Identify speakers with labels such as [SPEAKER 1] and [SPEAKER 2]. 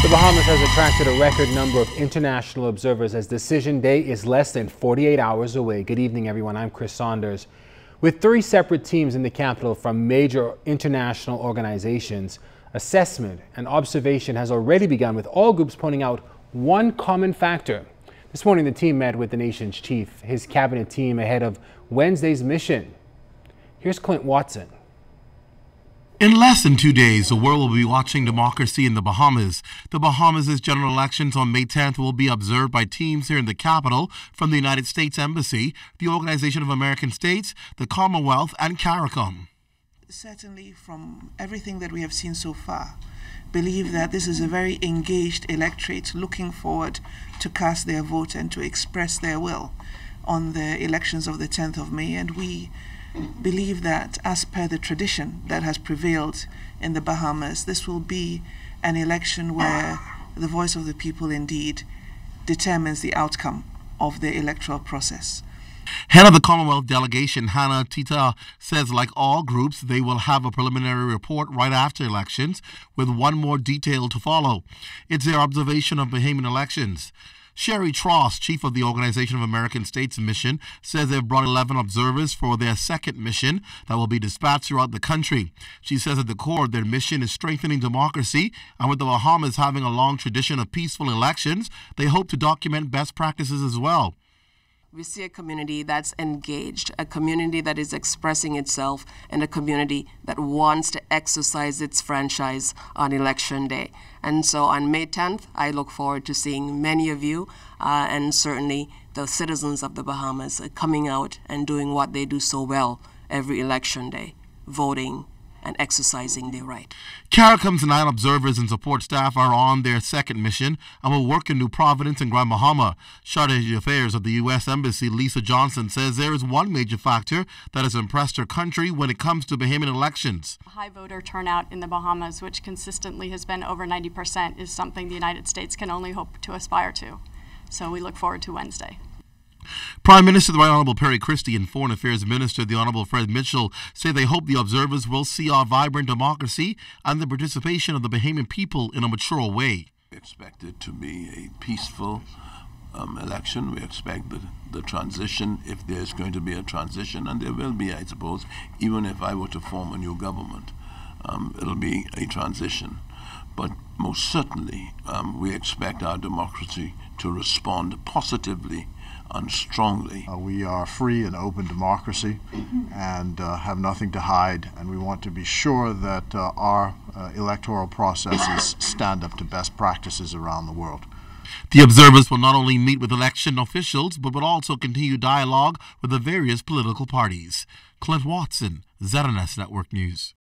[SPEAKER 1] The Bahamas has attracted a record number of international observers as Decision Day is less than 48 hours away. Good evening, everyone. I'm Chris Saunders. With 3 separate teams in the capital from major international organizations, assessment and observation has already begun, with all groups pointing out one common factor. This morning, the team met with the nation's chief, his cabinet team, ahead of Wednesday's mission. Here's Clint Watson.
[SPEAKER 2] In less than 2 days, the world will be watching democracy in the Bahamas. The Bahamas' general elections on May 10th will be observed by teams here in the capital from the United States Embassy, the Organization of American States, the Commonwealth, and CARICOM.
[SPEAKER 3] Certainly, from everything that we have seen so far, believe that this is a very engaged electorate looking forward to cast their vote and to express their will on the elections of the 10th of May. And we believe that, as per the tradition that has prevailed in the Bahamas, this will be an election where the voice of the people indeed determines the outcome of the electoral process.
[SPEAKER 2] Head of the Commonwealth delegation, Hannah Tita, says like all groups, they will have a preliminary report right after elections with one more detail to follow. It's their observation of Bahamian elections. Sherry Tross, chief of the Organization of American States mission, says they've brought 11 observers for their second mission that will be dispatched throughout the country. She says at the core, their mission is strengthening democracy, and with the Bahamas having a long tradition of peaceful elections, they hope to document best practices as well.
[SPEAKER 4] We see a community that's engaged, a community that is expressing itself, and a community that wants to exercise its franchise on election day. And so on May 10th, I look forward to seeing many of you and certainly the citizens of the Bahamas coming out and doing what they do so well every election day, voting and exercising their right.
[SPEAKER 2] CARICOM's 9 observers and support staff are on their second mission and will work in New Providence and Grand Bahama. Charge d'Affaires of the U.S. Embassy, Lisa Johnson, says there is one major factor that has impressed her country when it comes to Bahamian elections.
[SPEAKER 5] High voter turnout in the Bahamas, which consistently has been over 90%, is something the United States can only hope to aspire to. So we look forward to Wednesday.
[SPEAKER 2] Prime Minister the Right Honorable Perry Christie and Foreign Affairs Minister the Honorable Fred Mitchell say they hope the observers will see our vibrant democracy and the participation of the Bahamian people in a mature way.
[SPEAKER 6] We expect it to be a peaceful election. We expect the transition, if there's going to be a transition, and there will be, I suppose, even if I were to form a new government, it'll be a transition. But most certainly, we expect our democracy to respond positively and strongly.
[SPEAKER 7] We are a free and open democracy and have nothing to hide, and we want to be sure that our electoral processes stand up to best practices around the world.
[SPEAKER 2] The observers will not only meet with election officials, but will also continue dialogue with the various political parties. Clint Watson, ZNS Network News.